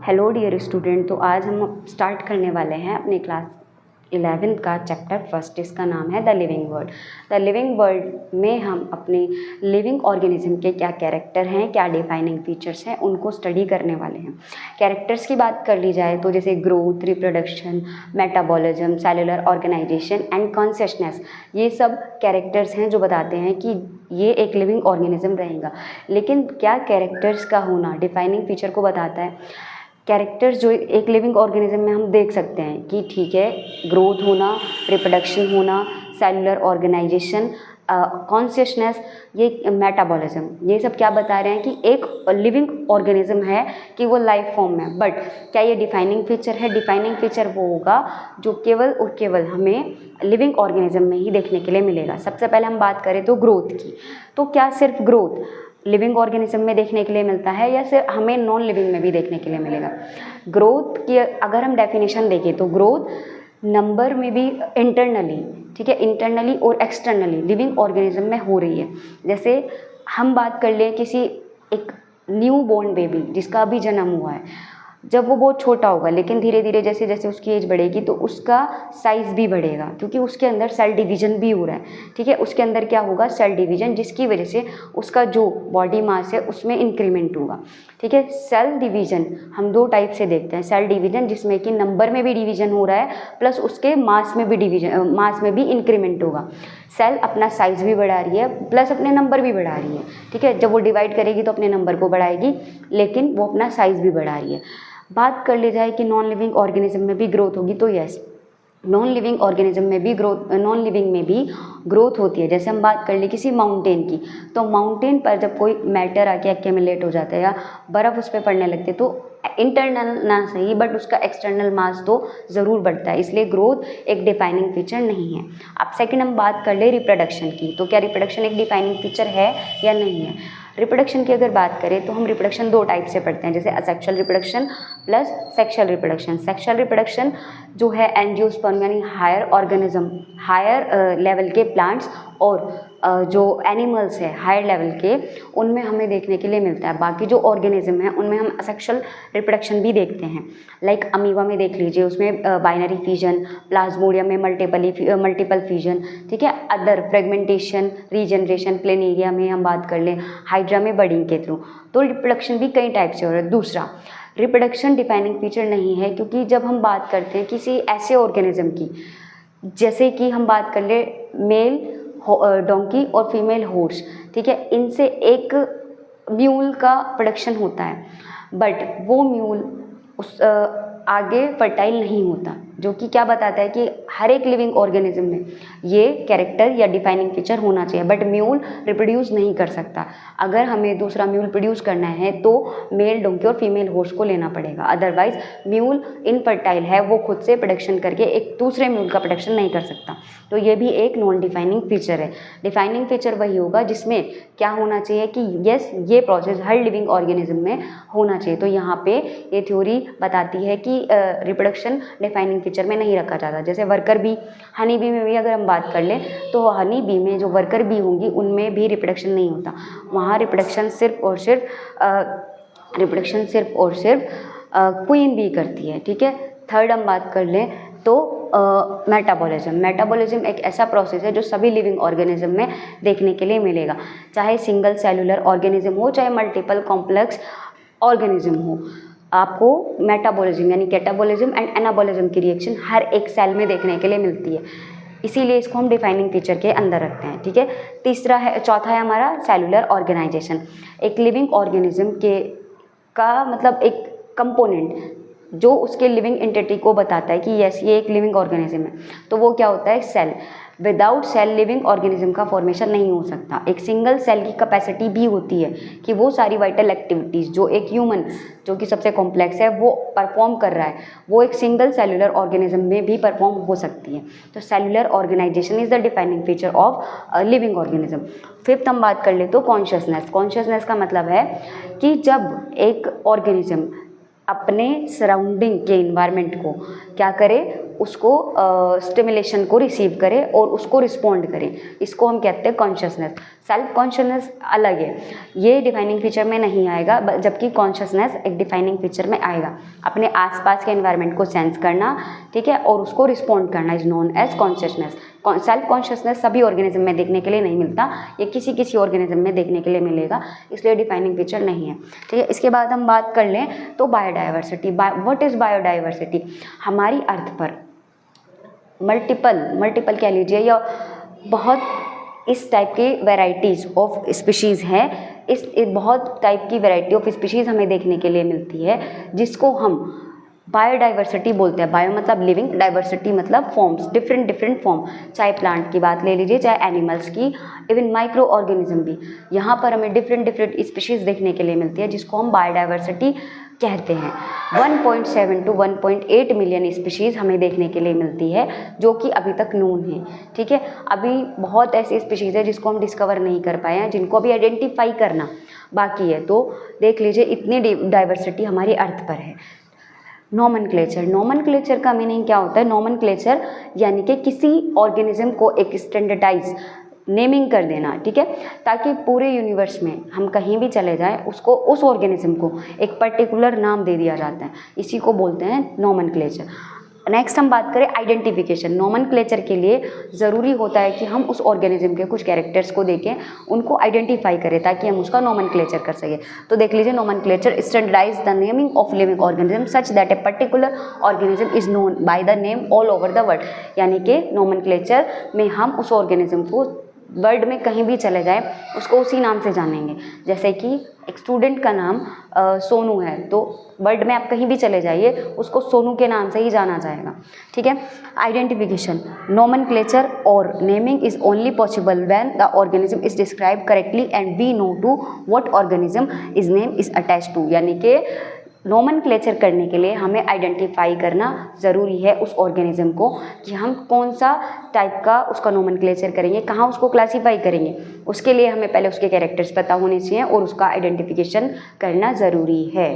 Hello dear student. तो आज हम स्टार्ट करने वाले हैं अपने क्लास 11th का चैप्टर फर्स्ट, जिसका नाम है the living world. The living world में हम अपने लिविंग ऑर्गेनिज्म के क्या कैरेक्टर हैं, क्या डिफाइनिंग फीचर्स हैं, उनको स्टडी करने वाले हैं। कैरेक्टर्स की बात कर ली जाए तो जैसे growth, reproduction, metabolism, cellular organisation and consciousness, ये सब कैरेक्टर्स हैं जो बताते हैं कि ये एक लिविंग ऑर्गेनिज्म रहेगा। लेकिन क्या कैरेक्टर्स का होना डिफाइनिंग फीचर को बताता है? कैरेक्टर्स जो एक लिविंग ऑर्गेनिज्म में हम देख सकते हैं कि ठीक है, ग्रोथ होना, रिप्रोडक्शन होना, सेलुलर ऑर्गेनाइजेशन, कॉन्शियसनेस, ये मेटाबॉलिज्म, ये सब क्या बता रहे हैं कि एक लिविंग ऑर्गेनिज्म है, कि वो लाइफ फॉर्म में। बट क्या ये डिफाइनिंग फीचर है? डिफाइनिंग फीचर वो होगा जो केवल और केवल हमें लिविंग ऑर्गेनिज्म में ही देखने के लिए मिलेगा। सबसे पहले हम बात करें तो ग्रोथ की, तो क्या सिर्फ ग्रोथ लिविंग ऑर्गेनिज्म में देखने के लिए मिलता है या सिर्फ हमें नॉन लिविंग में भी देखने के लिए मिलेगा? ग्रोथ की अगर हम डेफिनेशन देखें तो ग्रोथ नंबर में भी इंटरनली, ठीक है, इंटरनली और एक्सटर्नली लिविंग ऑर्गेनिज्म में हो रही है। जैसे हम बात कर लें किसी एक न्यू बॉर्न बेबी जिसका अभी जन्म हुआ है, जब वो बहुत छोटा होगा, लेकिन धीरे धीरे जैसे जैसे उसकी एज बढ़ेगी तो उसका साइज़ भी बढ़ेगा, क्योंकि उसके अंदर सेल डिवीजन भी हो रहा है। ठीक है, उसके अंदर क्या होगा? सेल डिवीजन, जिसकी वजह से उसका जो बॉडी मास है उसमें इंक्रीमेंट होगा। ठीक है, सेल डिवीजन हम दो टाइप से देखते हैं। सेल डिवीजन जिसमें कि नंबर में भी डिवीजन हो रहा है, प्लस उसके मास में भी डिवीजन, मास में भी इंक्रीमेंट होगा। सेल अपना साइज़ भी बढ़ा रही है, प्लस अपने नंबर भी बढ़ा रही है। ठीक है, जब वो डिवाइड करेगी तो अपने नंबर को बढ़ाएगी, लेकिन वो अपना साइज़ भी बढ़ा रही है। बात कर ली जाए कि नॉन लिविंग ऑर्गेनिज्म में भी ग्रोथ होगी, तो यस, नॉन लिविंग ऑर्गेनिज्म में भी ग्रोथ, नॉन लिविंग में भी ग्रोथ होती है। जैसे हम बात कर ले किसी माउंटेन की, तो माउंटेन पर जब कोई मैटर आके एक्यूमुलेट हो जाता है या बर्फ़ उस पर पड़ने लगती है, तो इंटरनल ना सही बट उसका एक्सटर्नल मास तो ज़रूर बढ़ता है, इसलिए ग्रोथ एक डिफाइनिंग फीचर नहीं है। अब सेकंड हम बात कर ले रिप्रोडक्शन की, तो क्या रिप्रोडक्शन एक डिफाइनिंग फीचर है या नहीं है? रिप्रोडक्शन की अगर बात करें तो हम रिप्रोडक्शन दो टाइप से पढ़ते हैं, जैसे asexual reproduction plus sexual reproduction. Sexual reproduction जो है एंजियोस्पर्म यानी हायर ऑर्गेनिज्म, हायर लेवल के प्लांट्स और जो एनिमल्स है हायर लेवल के, उनमें हमें देखने के लिए मिलता है। बाकी जो ऑर्गेनिज्म है उनमें हम असेक्सुअल रिप्रोडक्शन भी देखते हैं। लाइक अमीबा में देख लीजिए, उसमें बाइनरी फिजन, प्लाज्मोडियम में मल्टीपल फिजन, ठीक है, अदर फ्रेगमेंटेशन, रीजनरेशन, प्लेनेरिया में हम बात कर लें, हाइड्रा में बर्डिंग के थ्रू। तो रिप्रोडक्शन भी कई टाइप से हो रहा है। दूसरा, रिप्रोडक्शन डिफाइनिंग फीचर नहीं है, क्योंकि जब हम बात करते हैं किसी ऐसे ऑर्गेनिज्म की, जैसे कि हम बात कर ले मेल डोंकी और फीमेल हॉर्स, ठीक है, इनसे एक म्यूल का प्रोडक्शन होता है, बट वो म्यूल उस आगे फर्टाइल नहीं होता, जो कि क्या बताता है कि हर एक लिविंग ऑर्गेनिज्म में ये कैरेक्टर या डिफाइनिंग फीचर होना चाहिए, बट म्यूल रिप्रोड्यूस नहीं कर सकता। अगर हमें दूसरा म्यूल प्रोड्यूस करना है तो मेल डोंकी और फीमेल हॉर्स को लेना पड़ेगा, अदरवाइज म्यूल इनफर्टाइल है, वो खुद से प्रोडक्शन करके एक दूसरे म्यूल का प्रोडक्शन नहीं कर सकता। तो ये भी एक नॉन डिफाइनिंग फीचर है। डिफाइनिंग फीचर वही होगा जिसमें क्या होना चाहिए कि यस, ये प्रोसेस हर लिविंग ऑर्गेनिज्म में होना चाहिए। तो यहाँ पे ये थ्योरी बताती है कि रिप्रोडक्शन डिफाइनिंग फीचर में नहीं रखा जाता। जैसे वर्कर बी, हनी बी में भी अगर हम बात कर लें तो हनी बी में जो वर्कर बी होंगी उनमें भी रिप्रोडक्शन नहीं होता, वहाँ रिप्रोडक्शन सिर्फ और सिर्फ क्वीन बी करती है। ठीक है, थर्ड हम बात कर लें तो मेटाबॉलिज्म। मेटाबॉलिज्म एक ऐसा प्रोसेस है जो सभी लिविंग ऑर्गेनिज्म में देखने के लिए मिलेगा, चाहे सिंगल सेलुलर ऑर्गेनिज्म हो, चाहे मल्टीपल कॉम्प्लेक्स ऑर्गेनिज्म हो। आपको मेटाबॉलिज्म यानी कैटाबॉलिज्म एंड एनाबॉलिज्म की रिएक्शन हर एक सेल में देखने के लिए मिलती है, इसीलिए इसको हम डिफाइनिंग फीचर के अंदर रखते हैं। ठीक है, चौथा है हमारा सेलुलर ऑर्गेनाइजेशन। एक लिविंग ऑर्गेनिज्म का मतलब एक कंपोनेंट जो उसके लिविंग एंटिटी को बताता है कि यस, ये एक लिविंग ऑर्गेनिज्म है, तो वो क्या होता है? Cell. Without cell living organism का फॉर्मेशन नहीं हो सकता। एक सिंगल सेल की कैपेसिटी भी होती है कि वो सारी वाइटल एक्टिविटीज़ जो एक ह्यूमन, जो कि सबसे कॉम्प्लेक्स है, वो परफॉर्म कर रहा है, वो एक सिंगल सेलुलर ऑर्गेनिज्म में भी परफॉर्म हो सकती है। तो cellular organisation is the defining feature of living organism. Fifth हम बात कर ले तो कॉन्शियसनेस। कॉन्शियसनेस का मतलब है कि जब एक ऑर्गेनिज्म अपने सराउंडिंग के इन्वायरमेंट को क्या करे, उसको स्टिमुलेशन को रिसीव करे और उसको रिस्पॉन्ड करे। इसको हम कहते हैं कॉन्शियसनेस। सेल्फ कॉन्शियसनेस अलग है, ये डिफाइनिंग फीचर में नहीं आएगा, जबकि कॉन्शियसनेस एक डिफाइनिंग फीचर में आएगा। अपने आसपास के एनवायरनमेंट को सेंस करना, ठीक है, और उसको रिस्पॉन्ड करना is known as consciousness. Self consciousness सभी ऑर्गेनिज्म में देखने के लिए नहीं मिलता, ये किसी किसी ऑर्गेनिज्म में देखने के लिए मिलेगा, इसलिए डिफाइनिंग फीचर नहीं है, ठीक है। इसके बाद हम बात कर लें तो बायोडाइवर्सिटी। What is biodiversity? हमारी अर्थ पर मल्टीपल कह लीजिए या बहुत इस टाइप के वैराइटीज़ ऑफ स्पीशीज़ हैं, इस बहुत टाइप की वैरायटी ऑफ स्पीशीज़ हमें देखने के लिए मिलती है, जिसको हम बायोडाइवर्सिटी बोलते हैं। बायो मतलब लिविंग, डाइवर्सिटी मतलब फॉर्म्स, डिफरेंट फॉर्म, चाहे प्लांट की बात ले लीजिए, चाहे एनिमल्स की, इवन माइक्रो ऑर्गेनिज्म भी, यहाँ पर हमें डिफरेंट स्पीशीज़ देखने के लिए मिलती है, जिसको हम बायोडाइवर्सिटी कहते हैं। 1.7 to 1.8 मिलियन स्पीशीज़ हमें देखने के लिए मिलती है, जो कि अभी तक नोन है, ठीक है। अभी बहुत ऐसी स्पीशीज़ है जिसको हम डिस्कवर नहीं कर पाए हैं, जिनको अभी आइडेंटिफाई करना बाकी है। तो देख लीजिए इतनी डाइवर्सिटी हमारी अर्थ पर है। नोमेनक्लेचर का मीनिंग क्या होता है? नोमेनक्लेचर यानी कि किसी ऑर्गेनिज्म को एक स्टैंडर्डाइज नेमिंग कर देना, ठीक है, ताकि पूरे यूनिवर्स में हम कहीं भी चले जाएं, उसको उस ऑर्गेनिज्म को एक पर्टिकुलर नाम दे दिया जाता है, इसी को बोलते हैं नोमेनक्लेचर। नेक्स्ट हम बात करें आइडेंटिफिकेशन। नोमेनक्लेचर के लिए ज़रूरी होता है कि हम उस ऑर्गेनिज्म के कुछ कैरेक्टर्स को देखें, उनको आइडेंटिफाई करें, ताकि हम उसका नोमेनक्लेचर कर सकें। तो देख लीजिए, nomenclature standardise the naming of living organism such that a particular organism is known by the name all over the world. यानी कि नोमेनक्लेचर में हम उस ऑर्गेनिज्म को वर्ल्ड में कहीं भी चले जाए उसको उसी नाम से जानेंगे। जैसे कि एक स्टूडेंट का नाम सोनू है, तो वर्ल्ड में आप कहीं भी चले जाइए उसको सोनू के नाम से ही जाना जाएगा, ठीक है। आइडेंटिफिकेशन, नोमेनक्लेचर और naming is only possible when the organism is describe correctly and we know to what organism is name is attached to. यानी कि नोमेनक्लेचर करने के लिए हमें आइडेंटिफाई करना ज़रूरी है उस ऑर्गेनिज्म को, कि हम कौन सा टाइप का उसका नोमेनक्लेचर करेंगे, कहाँ उसको क्लासीफाई करेंगे। उसके लिए हमें पहले उसके कैरेक्टर्स पता होने चाहिए और उसका आइडेंटिफिकेशन करना ज़रूरी है।